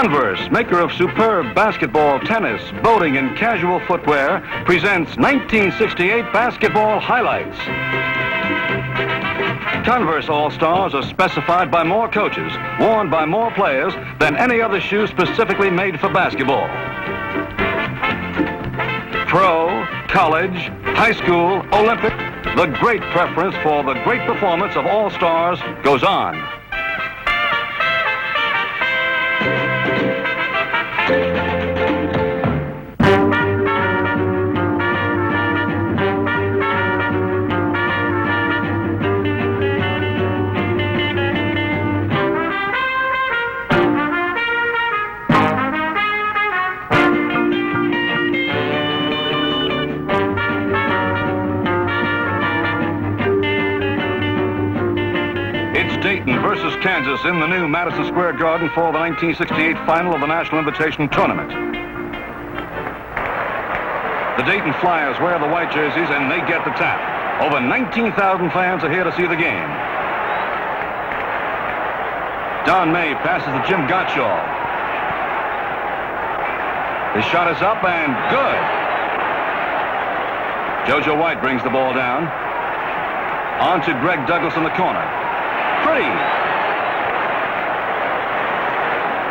Converse, maker of superb basketball, tennis, boating, and casual footwear, presents 1968 basketball highlights. Converse All-Stars are specified by more coaches, worn by more players than any other shoe specifically made for basketball. Pro, college, high school, Olympic, the great preference for the great performance of All-Stars goes on. Dayton versus Kansas in the new Madison Square Garden for the 1968 final of the National Invitation Tournament. The Dayton Flyers wear the white jerseys and they get the tap. Over 19,000 fans are here to see the game. Don May passes to Jim Gottschall. His shot is up and good. JoJo White brings the ball down. On to Greg Douglas in the corner. Pretty.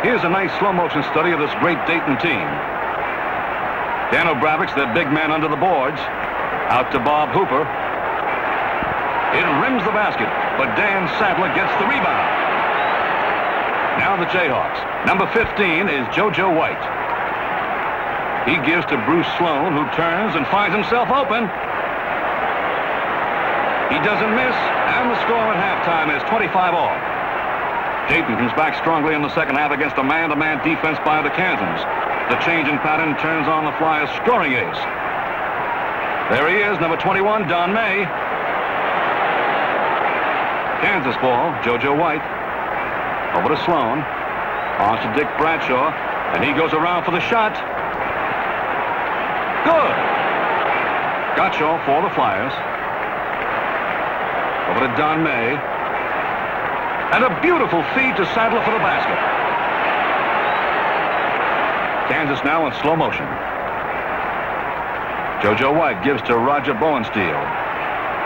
Here's a nice slow-motion study of this great Dayton team. Dan O'Bravick's their big man under the boards. Out to Bob Hooper. It rims the basket, but Dan Sadler gets the rebound. Now the Jayhawks. Number 15 is JoJo White. He gives to Bruce Sloan, who turns and finds himself open. He doesn't miss, and the score at halftime is 25 all. Dayton comes back strongly in the second half against a man-to-man defense by the Kansans. The change in pattern turns on the Flyers' scoring ace. There he is, number 21, Don May. Kansas ball, JoJo White. Over to Sloan. On to Dick Bradshaw, and he goes around for the shot. Good. Gottschall for the Flyers. Over to Don May. And a beautiful feed to Sadler for the basket. Kansas now in slow motion. JoJo White gives to Roger Bowensteel.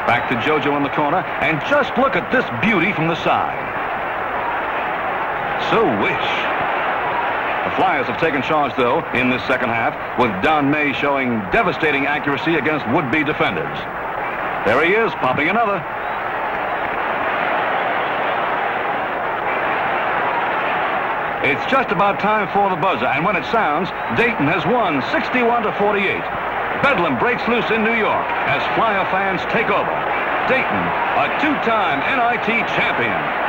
Back to JoJo in the corner. And just look at this beauty from the side. So wish. The Flyers have taken charge, though, in this second half, with Don May showing devastating accuracy against would-be defenders. There he is, popping another. It's just about time for the buzzer, and when it sounds, Dayton has won 61-48. Bedlam breaks loose in New York as Flyer fans take over. Dayton, a two-time NIT champion.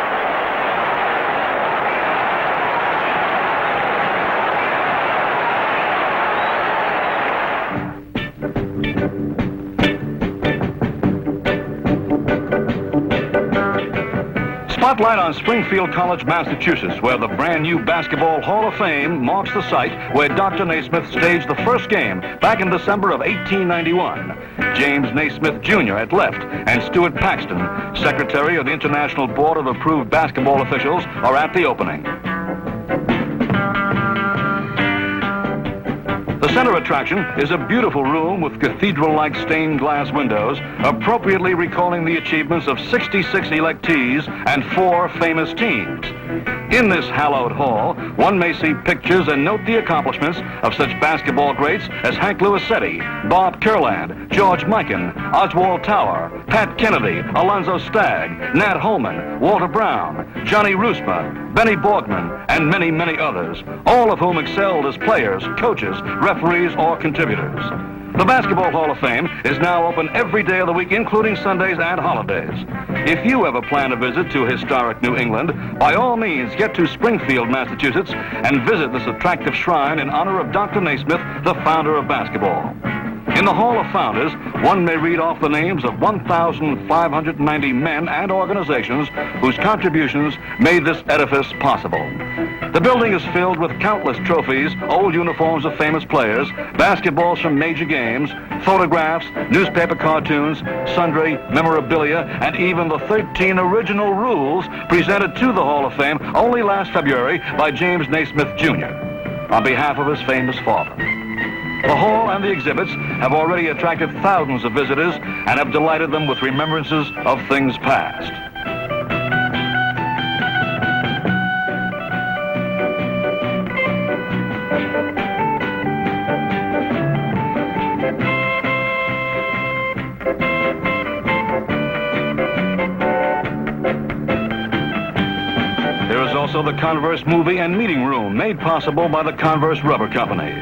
Spotlight on Springfield College, Massachusetts, where the brand new Basketball Hall of Fame marks the site where Dr. Naismith staged the first game back in December of 1891. James Naismith Jr. at left and Stuart Paxton, Secretary of the International Board of Approved Basketball Officials, are at the opening. The center attraction is a beautiful room with cathedral-like stained glass windows, appropriately recalling the achievements of 66 electees and 4 famous teams. In this hallowed hall, one may see pictures and note the accomplishments of such basketball greats as Hank Luisetti, Bob Kurland, George Mikan, Oswald Tower, Pat Kennedy, Alonzo Stagg, Nat Holman, Walter Brown, Johnny Roosma, Benny Borgman, and many, many others, all of whom excelled as players, coaches, referees, or contributors. The Basketball Hall of Fame is now open every day of the week, including Sundays and holidays. If you ever plan a visit to historic New England, by all means get to Springfield, Massachusetts, and visit this attractive shrine in honor of Dr. Naismith, the founder of basketball. In the Hall of Founders, one may read off the names of 1,590 men and organizations whose contributions made this edifice possible. The building is filled with countless trophies, old uniforms of famous players, basketballs from major games, photographs, newspaper cartoons, sundry memorabilia, and even the 13 original rules presented to the Hall of Fame only last February by James Naismith, Jr. on behalf of his famous father. The hall and the exhibits have already attracted thousands of visitors and have delighted them with remembrances of things past. There is also the Converse movie and meeting room, made possible by the Converse Rubber Company.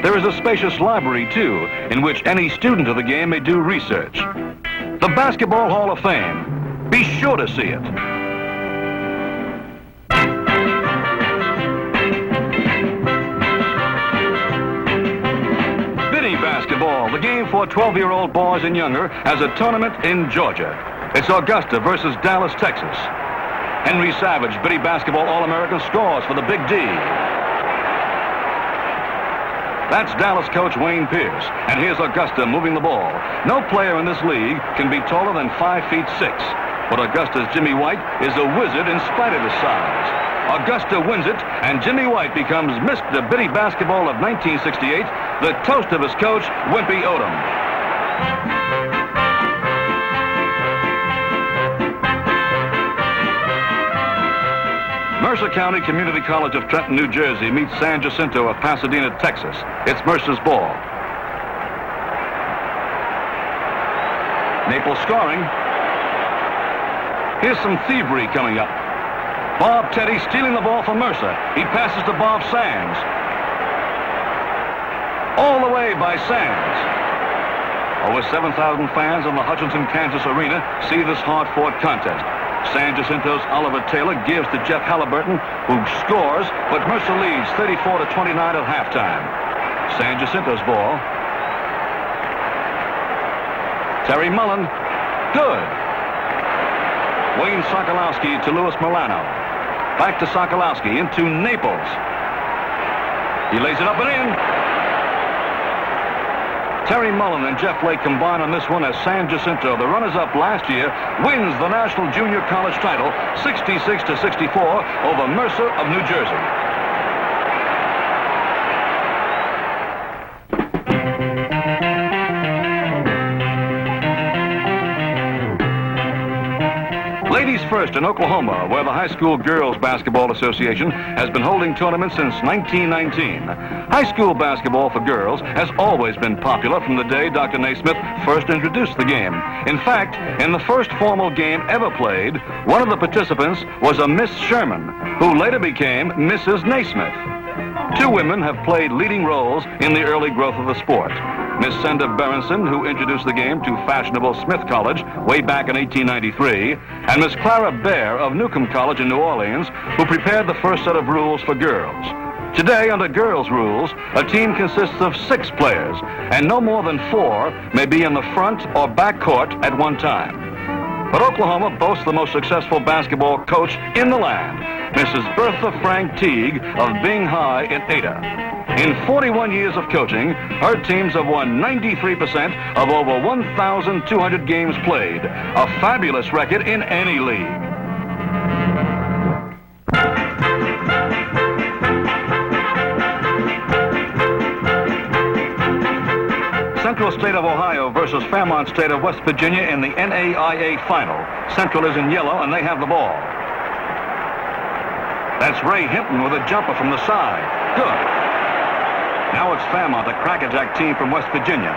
There is a spacious library, too, in which any student of the game may do research. The Basketball Hall of Fame. Be sure to see it. Biddy basketball, the game for 12-year-old boys and younger, has a tournament in Georgia. It's Augusta versus Dallas, Texas. Henry Savage, Biddy basketball All-American, scores for the Big D. That's Dallas coach Wayne Pierce, and here's Augusta moving the ball. No player in this league can be taller than 5'6", but Augusta's Jimmy White is a wizard in spite of his size. Augusta wins it, and Jimmy White becomes Mr. Biddy Basketball of 1968, the toast of his coach, Wimpy Odom. Mercer County Community College of Trenton, New Jersey meets San Jacinto of Pasadena, Texas. It's Mercer's ball. Naples scoring. Here's some thievery coming up. Bob Teddy stealing the ball from Mercer. He passes to Bob Sands. All the way by Sands. Over 7,000 fans in the Hutchinson, Kansas arena see this hard-fought contest. San Jacinto's Oliver Taylor gives to Jeff Halliburton, who scores, but Mercer leads 34-29 at halftime. San Jacinto's ball. Terry Mullen, good. Wayne Sokolowski to Louis Milano. Back to Sokolowski, into Naples. He lays it up and in. Terry Mullen and Jeff Blake combine on this one as San Jacinto, the runners-up last year, wins the National Junior College title 66-64 over Mercer of New Jersey. Ladies first in Oklahoma, where the High School Girls Basketball Association has been holding tournaments since 1919. High school basketball for girls has always been popular from the day Dr. Naismith first introduced the game. In fact, in the first formal game ever played, one of the participants was a Miss Sherman, who later became Mrs. Naismith. Two women have played leading roles in the early growth of the sport. Miss Senda Berenson, who introduced the game to fashionable Smith College way back in 1893, and Miss Clara Baer of Newcomb College in New Orleans, who prepared the first set of rules for girls. Today, under girls' rules, a team consists of 6 players, and no more than 4 may be in the front or back court at one time. But Oklahoma boasts the most successful basketball coach in the land, Mrs. Bertha Frank Teague of Bing High in Ada. In 41 years of coaching, her teams have won 93% of over 1,200 games played, a fabulous record in any league. Central State of Ohio versus Fairmont State of West Virginia in the NAIA final. Central is in yellow, and they have the ball. That's Ray Hinton with a jumper from the side. Good. Now it's Fairmont, a crackerjack team from West Virginia.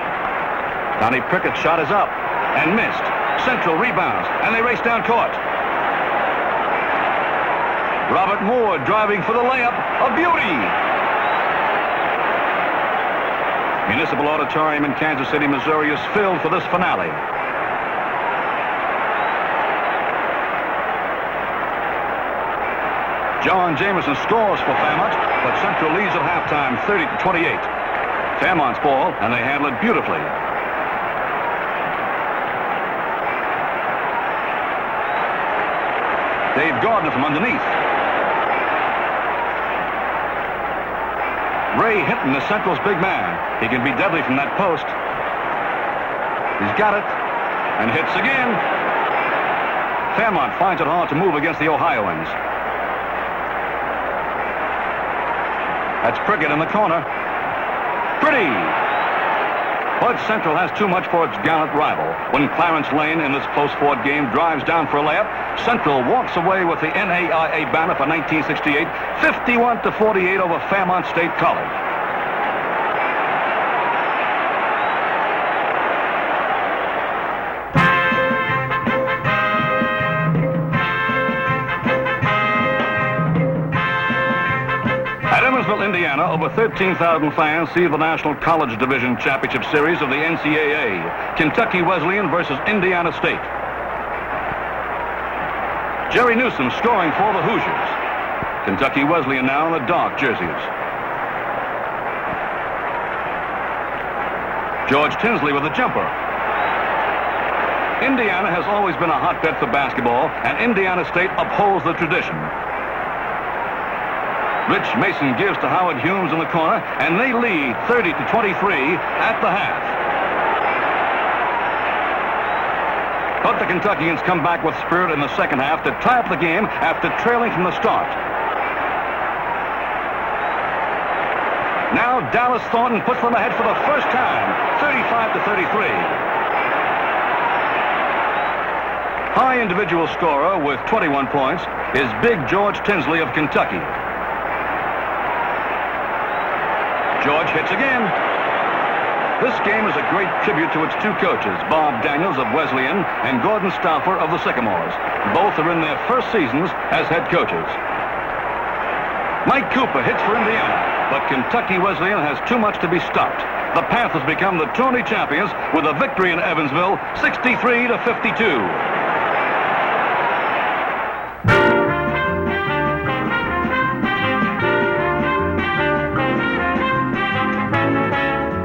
Donnie Prickett's shot is up and missed. Central rebounds, and they race down court. Robert Moore driving for the layup. A beauty! Municipal Auditorium in Kansas City, Missouri is filled for this finale. John Jameson scores for Fairmont, but Central leads at halftime 30-28. Fairmont's ball, and they handle it beautifully. Dave Gardner from underneath. Ray Hinton is Central's big man. He can be deadly from that post. He's got it, and hits again. Fairmont finds it hard to move against the Ohioans. That's Prickett in the corner. Pretty! But Central has too much for its gallant rival. When Clarence Lane in this close-fought game drives down for a layup, Central walks away with the NAIA banner for 1968, 51-48 over Fairmont State College. Indiana, over 13,000 fans see the National College Division Championship Series of the NCAA. Kentucky Wesleyan versus Indiana State. Jerry Newsom scoring for the Hoosiers. Kentucky Wesleyan now in the dark jerseys. George Tinsley with a jumper. Indiana has always been a hotbed for basketball, and Indiana State upholds the tradition. Rich Mason gives to Howard Humes in the corner, and they lead 30-23 at the half. But the Kentuckians come back with spirit in the second half to tie up the game after trailing from the start. Now Dallas Thornton puts them ahead for the first time, 35-33. High individual scorer with 21 points is Big George Tinsley of Kentucky. George hits again. This game is a great tribute to its two coaches, Bob Daniels of Wesleyan and Gordon Stauffer of the Sycamores. Both are in their first seasons as head coaches. Mike Cooper hits for Indiana, but Kentucky Wesleyan has too much to be stopped. The Panthers become the tourney champions with a victory in Evansville, 63-52.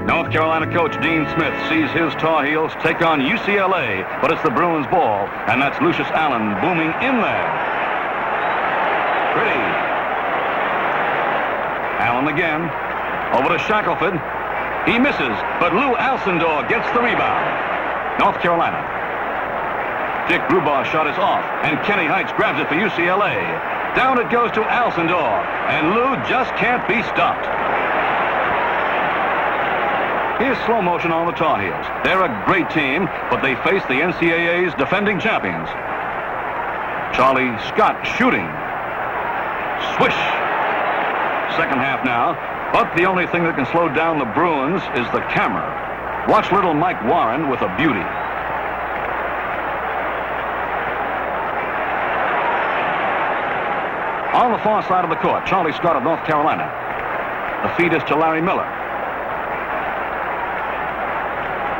North Carolina coach Dean Smith sees his Tar Heels take on UCLA, but it's the Bruins' ball, and that's Lucius Allen booming in there. Pretty. Allen again. Over to Shackelford. He misses, but Lou Alcindor gets the rebound. North Carolina. Dick Grubar's shot is off, and Kenny Heights grabs it for UCLA. Down it goes to Alcindor, and Lou just can't be stopped. Here's slow motion on the Tar Heels. They're a great team, but they face the NCAA's defending champions. Charlie Scott shooting. Swish. Second half now, but the only thing that can slow down the Bruins is the camera. Watch little Mike Warren with a beauty. On the far side of the court, Charlie Scott of North Carolina. The feed is to Larry Miller.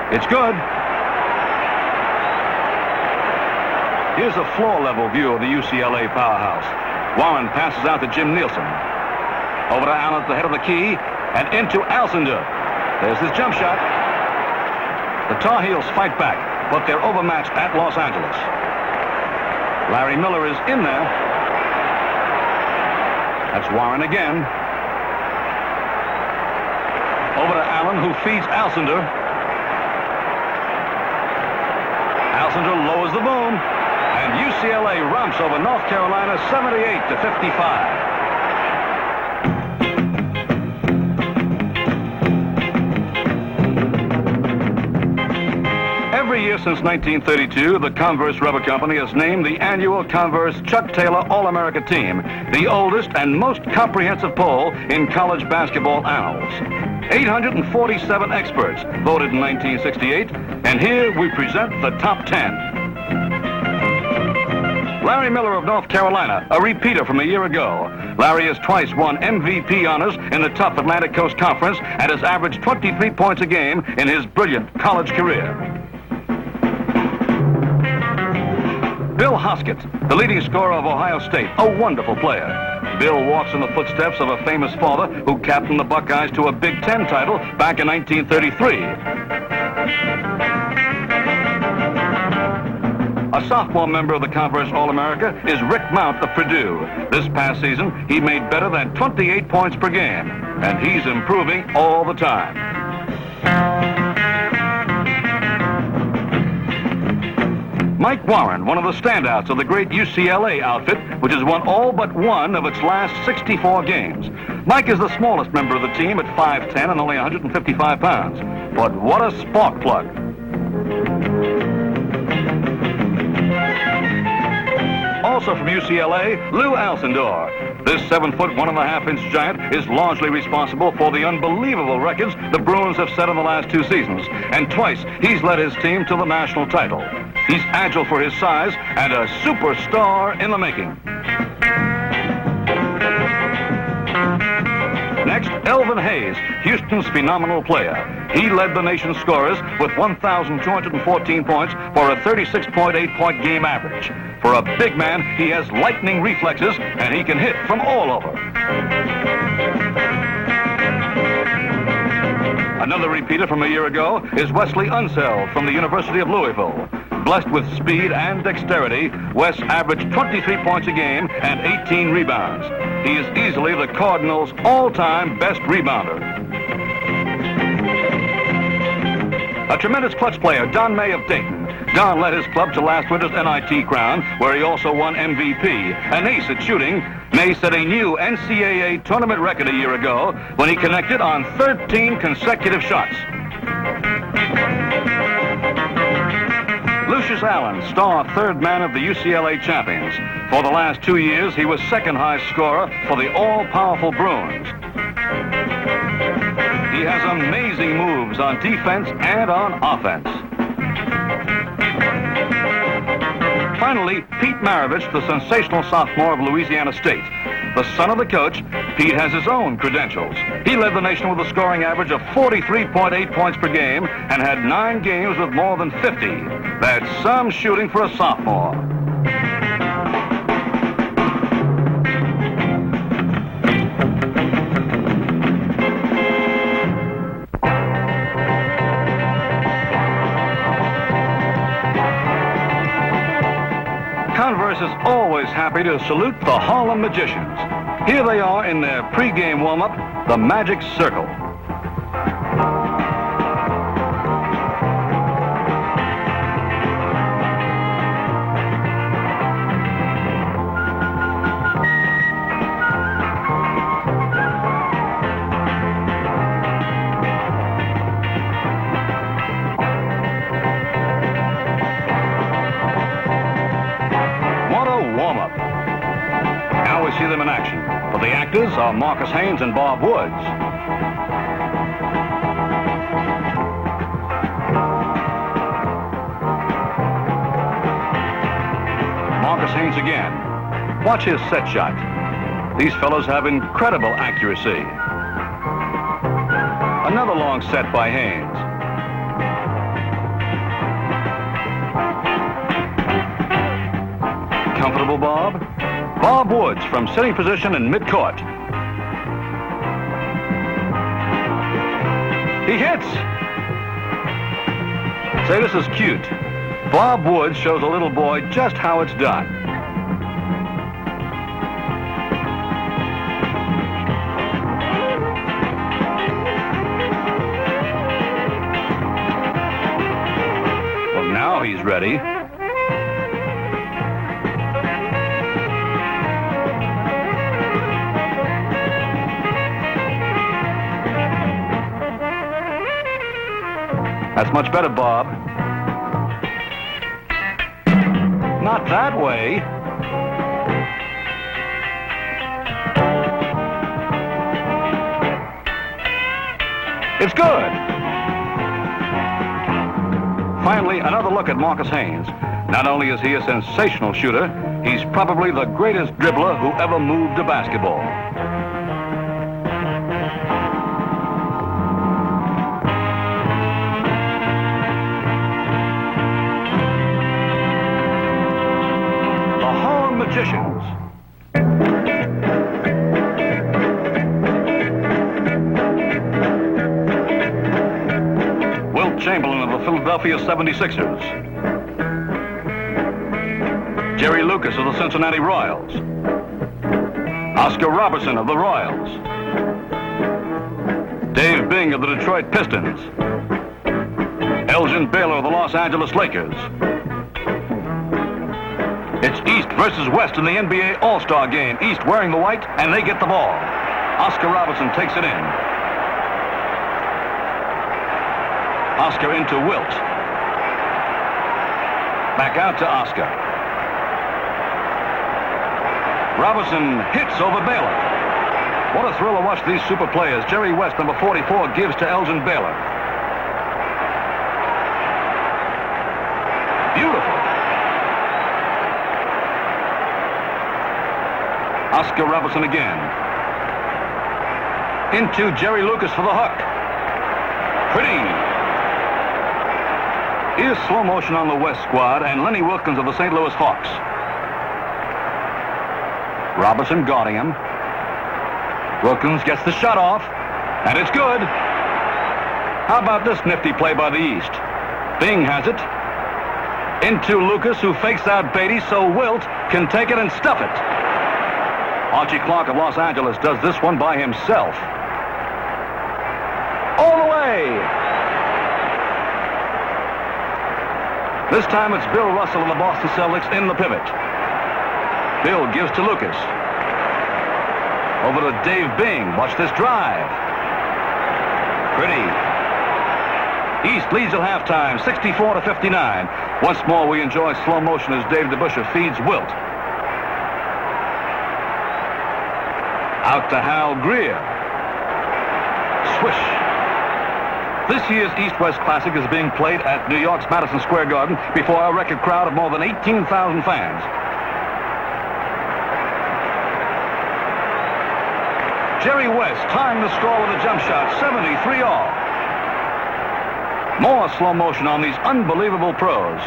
It's good. Here's a floor-level view of the UCLA powerhouse. Warren passes out to Jim Nielsen. Over to Allen at the head of the key, and into Alcindor. There's his jump shot. The Tar Heels fight back, but they're overmatched at Los Angeles. Larry Miller is in there. That's Warren again. Over to Allen, who feeds Alcindor. Alcindor lowers the boom, and UCLA romps over North Carolina 78-55. Every year since 1932, the Converse Rubber Company has named the annual Converse Chuck Taylor All-America Team, the oldest and most comprehensive poll in college basketball annals. 847 experts voted in 1968, and here we present the top 10. Larry Miller of North Carolina, a repeater from a year ago. Larry has twice won MVP honors in the tough Atlantic Coast Conference and has averaged 23 points a game in his brilliant college career. Bill Hoskett, the leading scorer of Ohio State, a wonderful player. Bill walks in the footsteps of a famous father who captained the Buckeyes to a Big Ten title back in 1933. A sophomore member of the Converse All-America is Rick Mount of Purdue. This past season, he made better than 28 points per game, and he's improving all the time. Mike Warren, one of the standouts of the great UCLA outfit, which has won all but one of its last 64 games. Mike is the smallest member of the team at 5'10" and only 155 pounds. But what a spark plug. Also from UCLA, Lou Alcindor. This 7-foot, 1.5-inch giant is largely responsible for the unbelievable records the Bruins have set in the last 2 seasons. And twice, he's led his team to the national title. He's agile for his size and a superstar in the making. Next, Elvin Hayes, Houston's phenomenal player. He led the nation's scorers with 1,214 points for a 36.8-point game average. For a big man, he has lightning reflexes, and he can hit from all over. Another repeater from a year ago is Wesley Unseld from the University of Louisville. Blessed with speed and dexterity, Wes averaged 23 points a game and 18 rebounds. He is easily the Cardinals' all-time best rebounder. A tremendous clutch player, Don May of Dayton. Don led his club to last winter's NIT crown, where he also won MVP. An ace at shooting, May set a new NCAA tournament record a year ago when he connected on 13 consecutive shots. Lucius Allen, star third man of the UCLA champions. For the last 2 years, he was second highest scorer for the all-powerful Bruins. He has amazing moves on defense and on offense. Finally, Pete Maravich, the sensational sophomore of Louisiana State. The son of the coach, Pete has his own credentials. He led the nation with a scoring average of 43.8 points per game and had 9 games with more than 50. That's some shooting for a sophomore. Converse is always happy to salute the Harlem Magicians. Here they are in their pregame warm-up, the Magic Circle. Now we see them in action. For the actors are Marcus Haynes and Bob Woods. Marcus Haynes again. Watch his set shot. These fellows have incredible accuracy. Another long set by Haynes. Comfortable, Bob? Bob Woods from sitting position in midcourt. He hits! Say, this is cute. Bob Woods shows a little boy just how it's done. Well, now he's ready. That's much better, Bob. Not that way. It's good. Finally, another look at Marcus Haynes. Not only is he a sensational shooter, he's probably the greatest dribbler who ever moved a basketball. Magicians. Chamberlain of the Philadelphia 76ers. Jerry Lucas of the Cincinnati Royals. Oscar Robertson of the Royals. Dave Bing of the Detroit Pistons. Elgin Baylor of the Los Angeles Lakers. It's East versus West in the NBA All-Star Game. East wearing the white, and they get the ball. Oscar Robertson takes it in. Oscar into Wilt. Back out to Oscar. Robertson hits over Baylor. What a thrill to watch these super players. Jerry West, number 44, gives to Elgin Baylor. Beautiful. Oscar Robertson again. Into Jerry Lucas for the hook. Pretty. Here's slow motion on the West squad and Lenny Wilkins of the St. Louis Hawks. Robertson guarding him. Wilkins gets the shot off, and it's good. How about this nifty play by the East? Bing has it. Into Lucas, who fakes out Beatty, so Wilt can take it and stuff it. Archie Clark of Los Angeles does this one by himself. All the way. This time it's Bill Russell of the Boston Celtics in the pivot. Bill gives to Lucas. Over to Dave Bing. Watch this drive. Pretty. East leads at halftime, 64-59. Once more, we enjoy slow motion as Dave DeBusschere feeds Wilt. Out to Hal Greer. Swish. This year's East-West Classic is being played at New York's Madison Square Garden before a record crowd of more than 18,000 fans. Jerry West tying the score with a jump shot, 73-all. More slow motion on these unbelievable pros.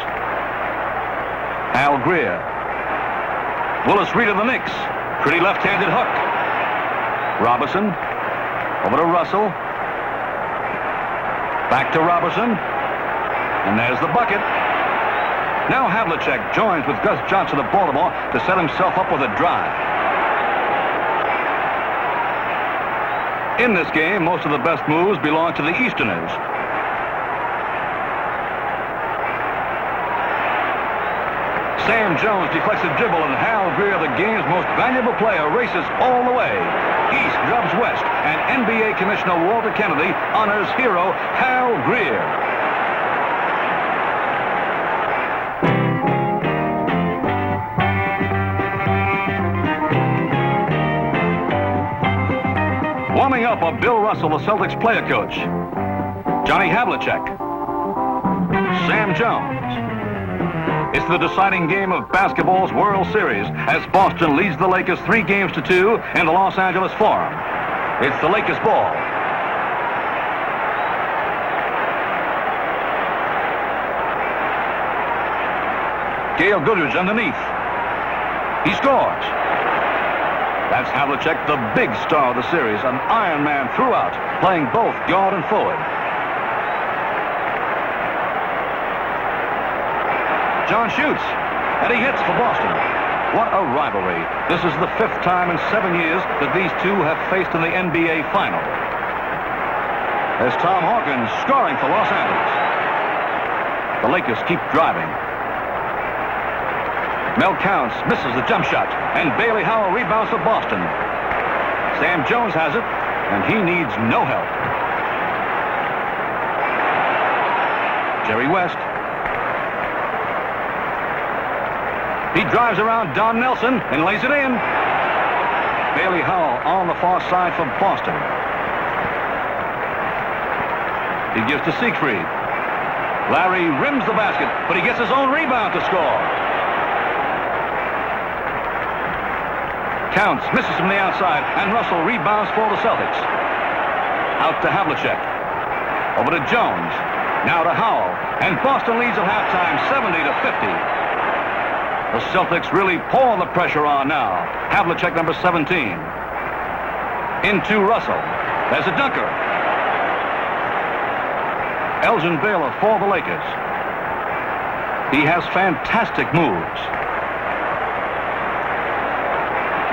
Hal Greer. Willis Reed of the Knicks. Pretty left-handed hook. Robertson. Over to Russell. Back to Robertson. And there's the bucket. Now Havlicek joins with Gus Johnson of Baltimore to set himself up with a drive. In this game, most of the best moves belong to the Easterners. Sam Jones deflects a dribble, and Hal Greer, the game's most valuable player, races all the way. East rubs West, and NBA Commissioner Walter Kennedy honors hero Hal Greer. Warming up are Bill Russell, the Celtics player coach. Johnny Havlicek. Sam Jones. It's the deciding game of basketball's World Series as Boston leads the Lakers 3-2 in the Los Angeles Forum. It's the Lakers ball. Gail Goodrich underneath. He scores. That's Havlicek, the big star of the series, an Iron Man throughout, playing both guard and forward. John shoots, and he hits for Boston. What a rivalry. This is the 5th time in 7 years that these two have faced in the NBA Final. There's Tom Hawkins scoring for Los Angeles. The Lakers keep driving. Mel Counts misses the jump shot, and Bailey Howell rebounds for Boston. Sam Jones has it, and he needs no help. Jerry West. He drives around Don Nelson and lays it in. Bailey Howell on the far side for Boston. He gives to Siegfried. Larry rims the basket, but he gets his own rebound to score. Counts, misses from the outside, and Russell rebounds for the Celtics. Out to Havlicek. Over to Jones. Now to Howell. And Boston leads at halftime, 70-50. The Celtics really pour the pressure on now. Havlicek, number 17. Into Russell. There's a dunker. Elgin Baylor for the Lakers. He has fantastic moves.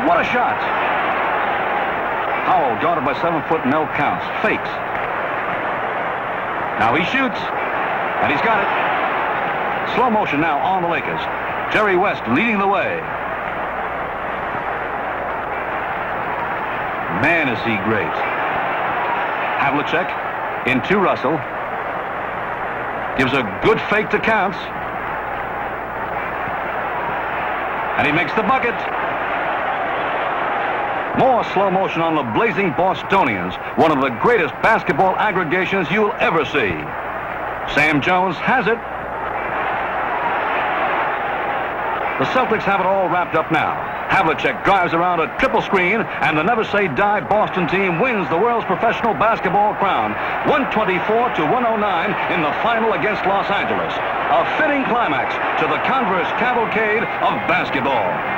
What a shot. Howell, guarded by 7-foot Mel Counts, fakes. Now he shoots, and he's got it. Slow motion now on the Lakers. Jerry West leading the way. Man, is he great. Havlicek into Russell. Gives a good fake to Counts. And he makes the bucket. More slow motion on the blazing Bostonians, one of the greatest basketball aggregations you'll ever see. Sam Jones has it. The Celtics have it all wrapped up now. Havlicek drives around a triple screen, and the never-say-die Boston team wins the world's professional basketball crown, 124-109 in the final against Los Angeles. A fitting climax to the Converse cavalcade of basketball.